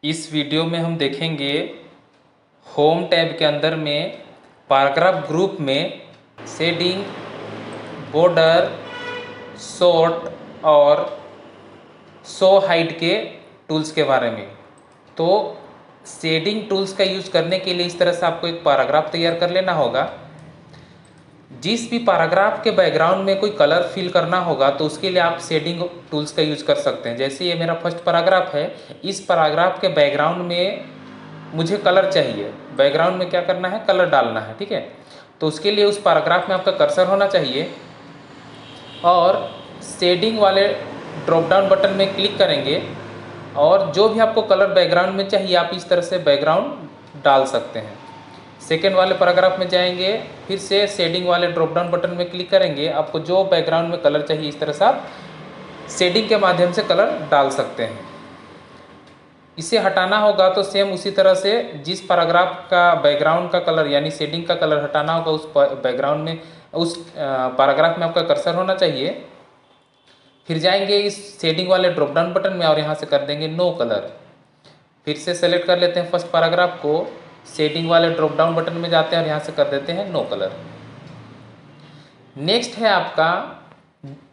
इस वीडियो में हम देखेंगे होम टैब के अंदर में पैराग्राफ ग्रुप में शेडिंग, बॉर्डर, सॉर्ट और शो हाइड के टूल्स के बारे में। तो शेडिंग टूल्स का यूज करने के लिए इस तरह से आपको एक पैराग्राफ तैयार कर लेना होगा। जिस भी पैराग्राफ के बैकग्राउंड में कोई कलर फिल करना होगा तो उसके लिए आप शेडिंग टूल्स का यूज कर सकते हैं। जैसे ये मेरा फर्स्ट पैराग्राफ है, इस पैराग्राफ के बैकग्राउंड में मुझे कलर चाहिए। बैकग्राउंड में क्या करना है, कलर डालना है, ठीक है। तो उसके लिए उस पैराग्राफ में आपका कर्सर होना चाहिए और शेडिंग वाले ड्रॉप डाउन बटन में क्लिक करेंगे और जो भी आपको कलर बैकग्राउंड में चाहिए आप इस तरह से बैकग्राउंड डाल सकते हैं। सेकेंड वाले पैराग्राफ में जाएंगे, फिर से शेडिंग वाले ड्रॉप डाउन बटन में क्लिक करेंगे। आपको जो बैकग्राउंड में कलर चाहिए इस तरह से आप शेडिंग के माध्यम से कलर डाल सकते हैं। इसे हटाना होगा तो सेम उसी तरह से जिस पैराग्राफ का बैकग्राउंड का कलर यानी शेडिंग का कलर हटाना होगा उस बैकग्राउंड में, उस पैराग्राफ में आपका कर्सर होना चाहिए। फिर जाएंगे इस शेडिंग वाले ड्रॉप डाउन बटन में और यहाँ से कर देंगे नो कलर। फिर से सेलेक्ट कर लेते हैं फर्स्ट पैराग्राफ को, शेडिंग वाले ड्रॉप डाउन बटन में जाते हैं और यहाँ से कर देते हैं नो कलर। नेक्स्ट है आपका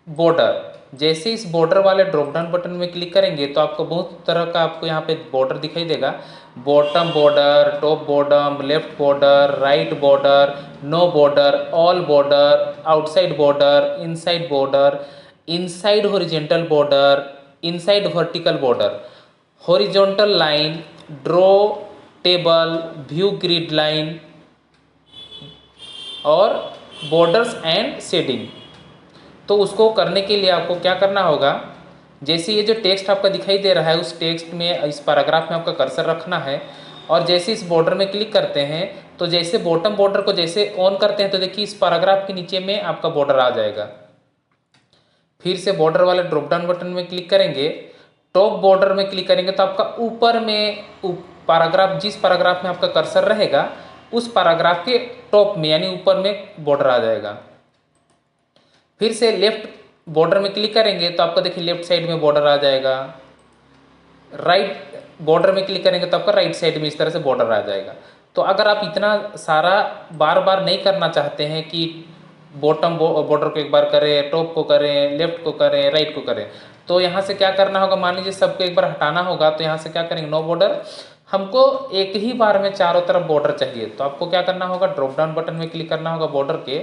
बॉर्डर। जैसे इस बॉर्डर वाले ड्रॉप डाउन बटन में क्लिक करेंगे तो आपको बहुत तरह का आपको यहाँ पे बॉर्डर दिखाई देगा। Bottom border, top bottom, left border, right border, no border, all border, outside border, inside border, inside horizontal border, inside vertical border, horizontal line, draw table, view grid line और बॉर्डर्स एंड शेडिंग। तो उसको करने के लिए आपको क्या करना होगा, जैसे ये जो टेक्स्ट आपका दिखाई दे रहा है उस टेक्स्ट में, इस पैराग्राफ में आपका कर्सर रखना है और जैसे इस बॉर्डर में क्लिक करते हैं तो जैसे बॉटम बॉर्डर को जैसे ऑन करते हैं तो देखिए इस पैराग्राफ के नीचे में आपका बॉर्डर आ जाएगा। फिर से बॉर्डर वाले ड्रॉप डाउन बटन में क्लिक करेंगे, टॉप बॉर्डर में क्लिक करेंगे तो आपका ऊपर में पैराग्राफ, जिस पैराग्राफ में आपका कर्सर रहेगा उस पैराग्राफ के टॉप में यानी ऊपर में बॉर्डर आ जाएगा। फिर से लेफ्ट बॉर्डर में क्लिक करेंगे तो आपका देखिए लेफ्ट साइड में बॉर्डर आ जाएगा। राइट बॉर्डर में क्लिक करेंगे तो आपका राइट साइड में इस तरह से बॉर्डर आ जाएगा। तो अगर आप इतना सारा बार बार नहीं करना चाहते हैं कि बॉटम बॉर्डर को एक बार करें, टॉप को करें, लेफ्ट को करें, राइट को करें, तो यहाँ से क्या करना होगा, मान लीजिए सबको एक बार हटाना होगा तो यहाँ से क्या करेंगे, नो बॉर्डर। हमको एक ही बार में चारों तरफ बॉर्डर चाहिए तो आपको क्या करना होगा, ड्रॉप डाउन बटन में क्लिक करना होगा बॉर्डर के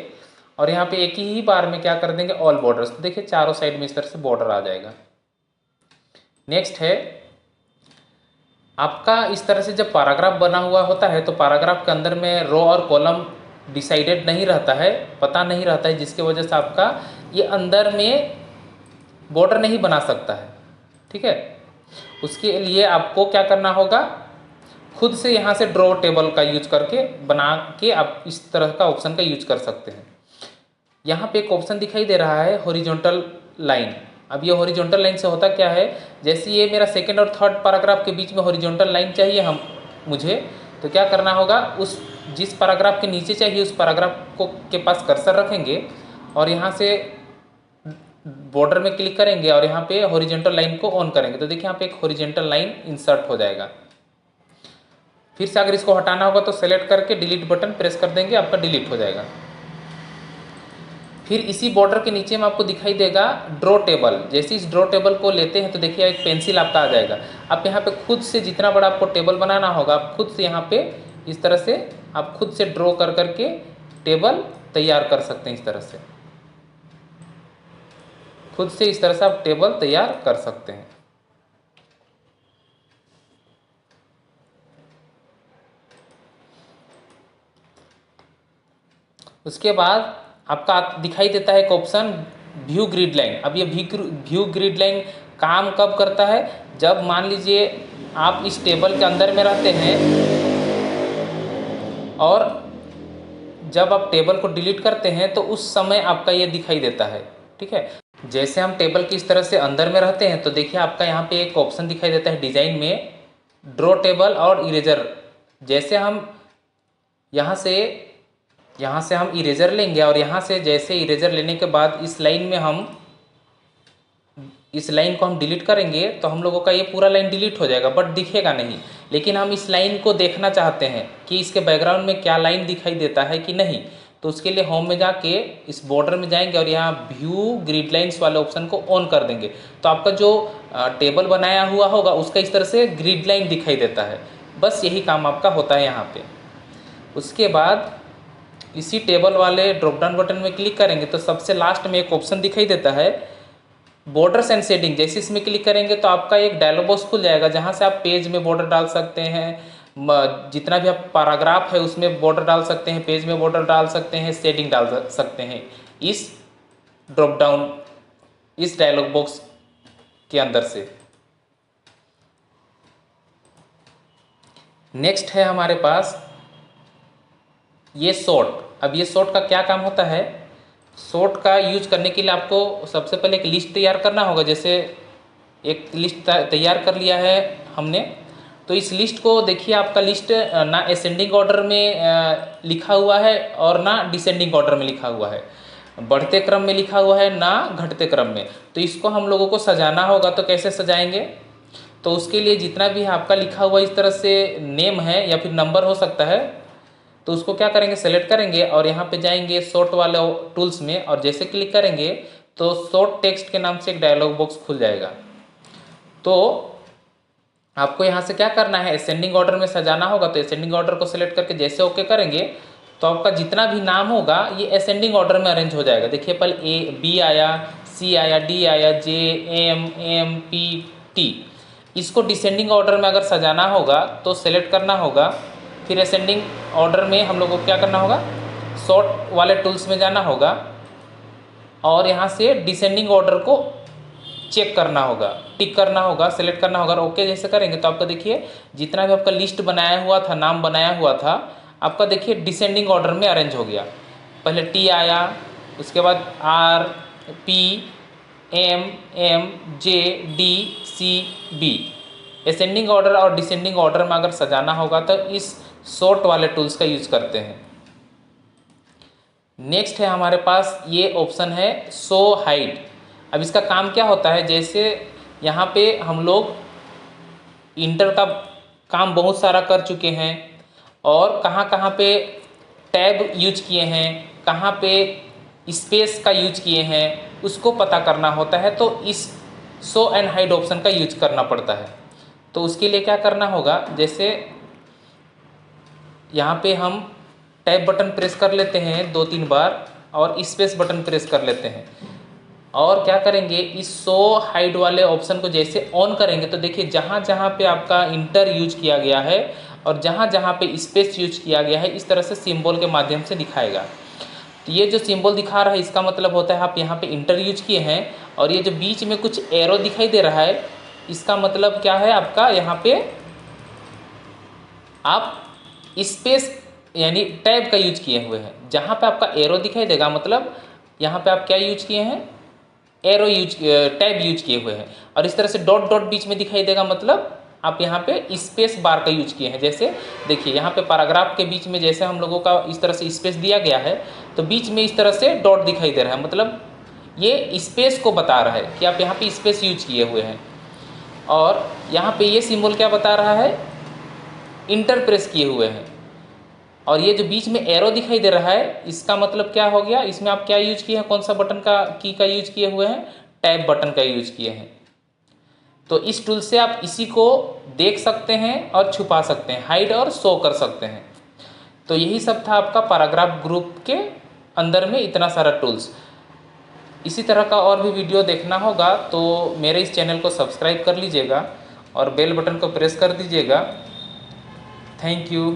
और यहाँ पे एक ही बार में क्या कर देंगे, ऑल बॉर्डर्स। तो देखिए चारों साइड में इस तरह से बॉर्डर आ जाएगा। नेक्स्ट है आपका इस तरह से जब पैराग्राफ बना हुआ होता है तो पैराग्राफ के अंदर में रो और कॉलम डिसाइडेड नहीं रहता है, पता नहीं रहता है, जिसकी वजह से आपका ये अंदर में बॉर्डर नहीं बना सकता है, ठीक है। उसके लिए आपको क्या करना होगा, खुद से यहाँ से ड्रॉ टेबल का यूज करके बना के आप इस तरह का ऑप्शन का यूज कर सकते हैं। यहाँ पे एक ऑप्शन दिखाई दे रहा है हॉरिजॉन्टल लाइन। अब ये हॉरिजॉन्टल लाइन से होता क्या है, जैसे ये मेरा सेकंड और थर्ड पैराग्राफ के बीच में हॉरिजॉन्टल लाइन चाहिए मुझे, तो क्या करना होगा, उस जिस पैराग्राफ के नीचे चाहिए उस पैराग्राफ को के पास कर्सर रखेंगे और यहाँ से बॉर्डर में क्लिक करेंगे और यहाँ पे हॉरिजॉन्टल लाइन को ऑन करेंगे तो देखिए यहाँ पे एक हॉरिजॉन्टल लाइन इंसर्ट हो जाएगा। फिर से अगर इसको हटाना होगा तो सेलेक्ट करके डिलीट बटन प्रेस कर देंगे, आपका डिलीट हो जाएगा। फिर इसी बॉर्डर के नीचे में आपको दिखाई देगा ड्रॉ टेबल। जैसे इस ड्रॉ टेबल को लेते हैं तो देखिए एक पेंसिल आपका आ जाएगा। आप यहाँ पे खुद से जितना बड़ा आपको टेबल बनाना होगा आप खुद से यहाँ पे इस तरह से आप खुद से ड्रॉ कर करके टेबल तैयार कर सकते हैं। इस तरह से खुद से इस तरह से आप टेबल तैयार कर सकते हैं। उसके बाद आपका दिखाई देता है एक ऑप्शन व्यू ग्रिड लाइन। अब ये व्यू ग्रिड लाइन काम कब करता है, जब मान लीजिए आप इस टेबल के अंदर में रहते हैं और जब आप टेबल को डिलीट करते हैं तो उस समय आपका ये दिखाई देता है, ठीक है। जैसे हम टेबल की इस तरह से अंदर में रहते हैं तो देखिए आपका यहाँ पे एक ऑप्शन दिखाई देता है डिजाइन में ड्रॉ टेबल और इरेजर। जैसे हम यहाँ से हम इरेजर लेंगे और यहाँ से जैसे इरेजर लेने के बाद इस लाइन में हम इस लाइन को हम डिलीट करेंगे तो हम लोगों का ये पूरा लाइन डिलीट हो जाएगा, बट दिखेगा नहीं। लेकिन हम इस लाइन को देखना चाहते हैं कि इसके बैकग्राउंड में क्या लाइन दिखाई देता है कि नहीं। तो उसके लिए होम में जाके इस बॉर्डर में जाएंगे और यहाँ व्यू ग्रिड लाइन्स वाले ऑप्शन को ऑन कर देंगे, तो आपका जो टेबल बनाया हुआ होगा उसका इस तरह से ग्रिड लाइन दिखाई देता है। बस यही काम आपका होता है यहाँ पे। उसके बाद इसी टेबल वाले ड्रॉप डाउन बटन में क्लिक करेंगे तो सबसे लास्ट में एक ऑप्शन दिखाई देता है बॉर्डर्स एंड शेडिंग। जैसे इसमें क्लिक करेंगे तो आपका एक डायलॉग बॉक्स खुल जाएगा जहाँ से आप पेज में बॉर्डर डाल सकते हैं, जितना भी आप पैराग्राफ है उसमें बॉर्डर डाल सकते हैं, पेज में बॉर्डर डाल सकते हैं, शेडिंग डाल सकते हैं इस ड्रॉप डाउन इस डायलॉग बॉक्स के अंदर से। नेक्स्ट है हमारे पास ये शॉर्ट। अब ये शॉर्ट का क्या काम होता है, शॉर्ट का यूज करने के लिए आपको सबसे पहले एक लिस्ट तैयार करना होगा। जैसे एक लिस्ट तैयार कर लिया है हमने, तो इस लिस्ट को देखिए आपका लिस्ट ना असेंडिंग ऑर्डर में लिखा हुआ है और ना डिसेंडिंग ऑर्डर में लिखा हुआ है, बढ़ते क्रम में लिखा हुआ है ना घटते क्रम में। तो इसको हम लोगों को सजाना होगा, तो कैसे सजाएंगे, तो उसके लिए जितना भी आपका लिखा हुआ इस तरह से नेम है या फिर नंबर हो सकता है, तो उसको क्या करेंगे, सेलेक्ट करेंगे और यहाँ पे जाएंगे शॉर्ट वाले टूल्स में और जैसे क्लिक करेंगे तो शॉर्ट टेक्स्ट के नाम से एक डायलॉग बॉक्स खुल जाएगा। तो आपको यहाँ से क्या करना है, असेंडिंग ऑर्डर में सजाना होगा। तो असेंडिंग ऑर्डर को सेलेक्ट करके जैसे ओके करेंगे तो आपका जितना भी नाम होगा ये असेंडिंग ऑर्डर में अरेंज हो जाएगा। देखिए पहले ए बी आया, सी आया, डी आया, जे एम एम पी टी। इसको डिसेंडिंग ऑर्डर में अगर सजाना होगा तो सेलेक्ट करना होगा, फिर असेंडिंग ऑर्डर में हम लोगों को क्या करना होगा, सॉर्ट वाले टूल्स में जाना होगा और यहाँ से डिसेंडिंग ऑर्डर को चेक करना होगा, टिक करना होगा, सेलेक्ट करना होगा। ओके जैसे करेंगे तो आपका देखिए जितना भी आपका लिस्ट बनाया हुआ था, नाम बनाया हुआ था, आपका देखिए डिसेंडिंग ऑर्डर में अरेंज हो गया। पहले टी आया, उसके बाद R, P, M, M, J, D, C, B. Ascending order और डिसेंडिंग ऑर्डर में अगर सजाना होगा तो इस सॉर्ट वाले टूल्स का यूज करते हैं। नेक्स्ट है हमारे पास ये ऑप्शन है शो हाइड। अब इसका काम क्या होता है, जैसे यहाँ पे हम लोग इंटर का काम बहुत सारा कर चुके हैं और कहाँ कहाँ पे टैब यूज किए हैं, कहाँ पे स्पेस का यूज किए हैं, उसको पता करना होता है, तो इस शो एंड हाइड ऑप्शन का यूज करना पड़ता है। तो उसके लिए क्या करना होगा, जैसे यहाँ पे हम टैब बटन प्रेस कर लेते हैं 2-3 बार और स्पेस बटन प्रेस कर लेते हैं और क्या करेंगे, इस शो हाइड वाले ऑप्शन को जैसे ऑन करेंगे तो देखिए जहाँ जहाँ पे आपका इंटर यूज किया गया है और जहाँ जहाँ पे स्पेस यूज किया गया है इस तरह से सिंबल के माध्यम से दिखाएगा। तो ये जो सिंबल दिखा रहा है इसका मतलब होता है आप यहाँ पे इंटर यूज किए हैं, और ये जो बीच में कुछ एरो दिखाई दे रहा है इसका मतलब क्या है, आपका यहाँ पे आप स्पेस यानी टैब का यूज किए हुए हैं। जहाँ पे आपका एरो दिखाई देगा मतलब यहाँ पे आप क्या यूज किए हैं, एरो यूज टैब यूज किए हुए हैं। और इस तरह से डॉट डॉट बीच में दिखाई देगा मतलब आप यहाँ पे स्पेस बार का यूज किए हैं। जैसे देखिए यहाँ पे पैराग्राफ के बीच में जैसे हम लोगों का इस तरह से स्पेस दिया गया है तो बीच में इस तरह से डॉट दिखाई दे रहा है, मतलब ये स्पेस को बता रहा है कि आप यहाँ पे स्पेस यूज किए हुए हैं। और यहाँ पे ये सिंबल क्या बता रहा है, इंटर प्रेस किए हुए हैं। और ये जो बीच में एरो दिखाई दे रहा है इसका मतलब क्या हो गया, इसमें आप क्या यूज किए हैं, कौन सा बटन का की का यूज किए हुए हैं, टैब बटन का यूज किए हैं। तो इस टूल से आप इसी को देख सकते हैं और छुपा सकते हैं, हाइड और शो कर सकते हैं। तो यही सब था आपका पैराग्राफ ग्रुप के अंदर में इतना सारा टूल्स। इसी तरह का और भी वीडियो देखना होगा तो मेरे इस चैनल को सब्सक्राइब कर लीजिएगा और बेल बटन को प्रेस कर दीजिएगा। Thank you.